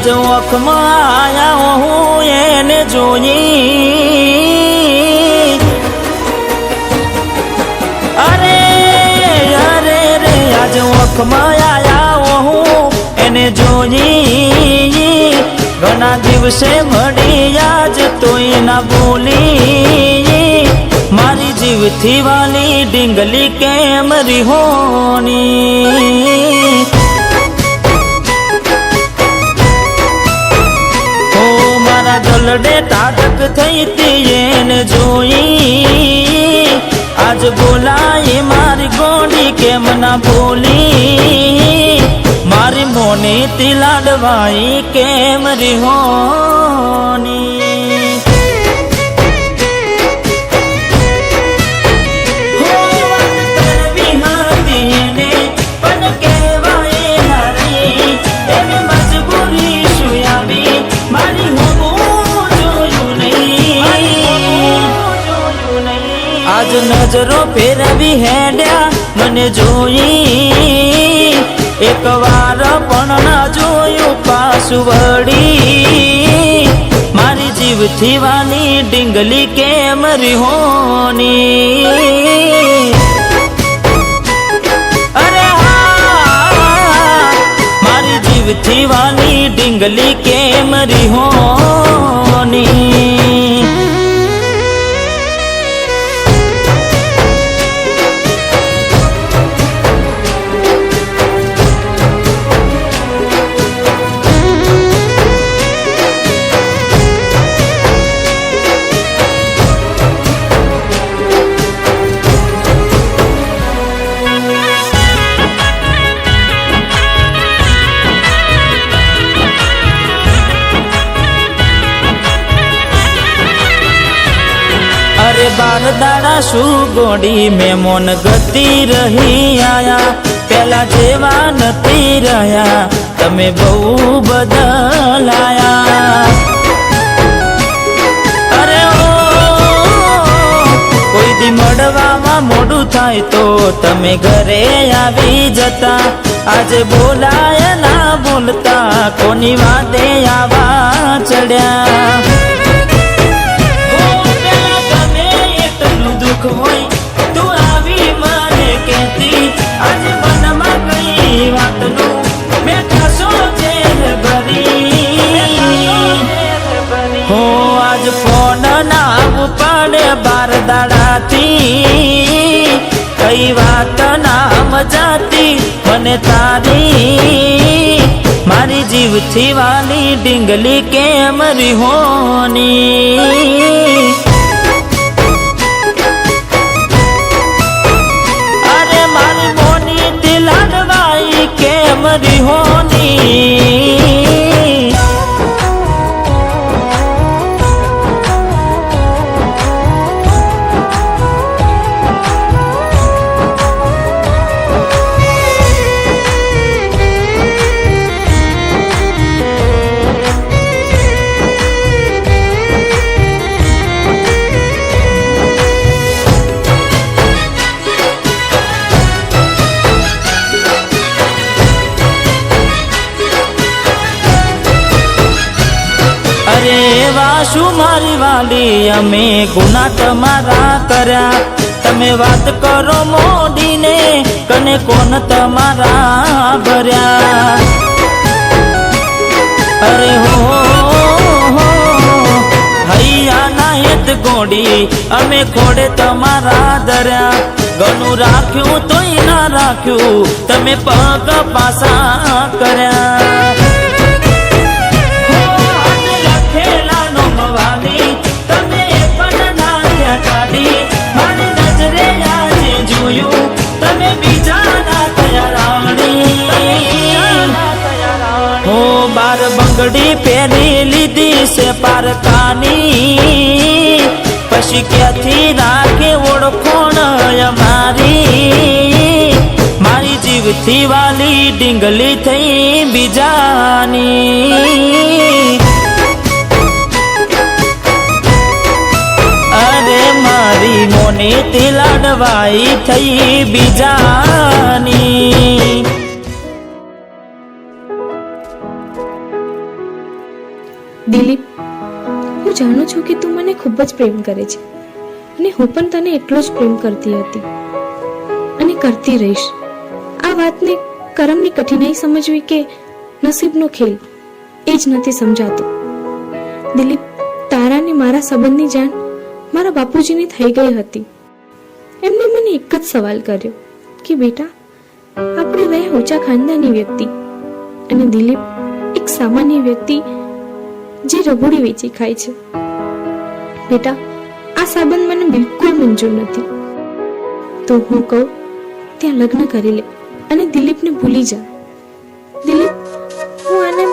આજ ઓખમાં આયા હું એને જોઈ અરે અરે રે આજ ઓખમાં આયા હું એને જોઈ ઘણા દિવસે મળી આજ તોય ના બોલી મારી જીવથી વાલી ડીંગલી કેમ રીહોની ઓ મારા દલડે તાડક થઈ તી એને જોઈ આજ બોલાય મારી ગોડી કેમ ના બોલી મારી મોની તી લાડવાઈ કેમ રીહોની આજ નજરો ફેરવી હેડ્યા મને જોઈ એક વાર પણ ના જોયું પાછું વળી મારી જીવથી વાની ડીંગલી કેમ રીહોની અરે હા મારી જીવથી વાની ડીંગલી કેમ રીહોની अरे बार दाड़ा शू गोड़ी में मोन गति रही आया पहला जेवा नती रहा तमे बहु बदलाया अरे ओ कोई दी मड़वा मोडू थाय तो तमे घरे आवी जता आज बोलाया ना बोलता कोनी वादे आवा चढ़्या તું આવી મને કહેતી આજ મનમાં કઈ વાતનું બેઠા સોચે ભરી હો આજ ફોન ના ઉપાડે બાર દાડાથી કઈ વાત ના મજાતી મને તારી મારી જીવથી વાલી ડીંગલી કેમ રીહોની કેમ રીહોની वाशु मारी वाली अमे गुना तमारा कर्या तमे बात करो मोदी ने कने कोन तमारा भर्या अरे हो हैया ना हेत गोडी अमे खोड़े तमारा दर्या गणु राख्यू तो ना राख्यू तमे पग पासा कर्या બંગડી પહેરી લીધી છે પારકાની પછી ક્યાંથી રાખે ઓળખોણ અમારી મારી જીવથી વાલી ડીંગલી થઈ બીજાની અરે મારી મોની થી લાડવાઈ થઈ બીજાની દિલીપ, હું જાણું છું કે તું મને ખૂબ જ પ્રેમ કરે છે અને હું પણ તને એટલો જ પ્રેમ કરતી હતી અને કરતી રહીશ. આ વાતને કરમની કઠિનાઈ સમજવી કે નસીબનો ખેલ એ જ નથી સમજાતું. દિલીપ, તારા અને મારા સંબંધની જાણ મારા બાપુજીને થઈ ગઈ હતી. એમને મને એક જ સવાલ કર્યો કે બેટા, આપણે રહ્યા ઊંચા ખાનદાની વ્યક્તિ અને દિલીપ એક સામાન્ય વ્યક્તિ જે રગોડી વેચી ખાય છે. બેટા, આ સંબંધ મને બિલકુલ મંજૂર નથી. તો હું કહું ત્યાં લગ્ન કરી લે અને દિલીપને ભૂલી જા. દિલીપ, હું આને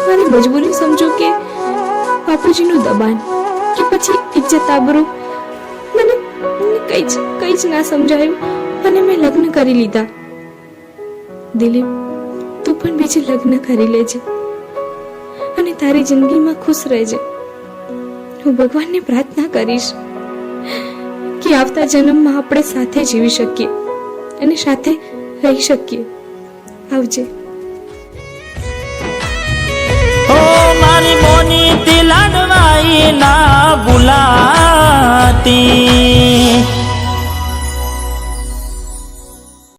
મારી મજબૂરી સમજુ કે બાપુજીનું દબાણ કે પછી ઇજ્જત આબરૂ, મને કંઈ જ ના સમજાયું અને મેં લગ્ન કરી લીધા. દિલીપ, તું પણ બીજે લગ્ન કરી લેજે અને તારી જિંદગીમાં ખુશ રહેજે. હું ભગવાનને પ્રાર્થના કરીશ કે આવતા જન્મમાં આપણે સાથે જીવી શકીએ અને સાથે રહી શકીએ. આવજે. ઓ મારી મોની તે લાડવાઈ ના ભૂલાતી,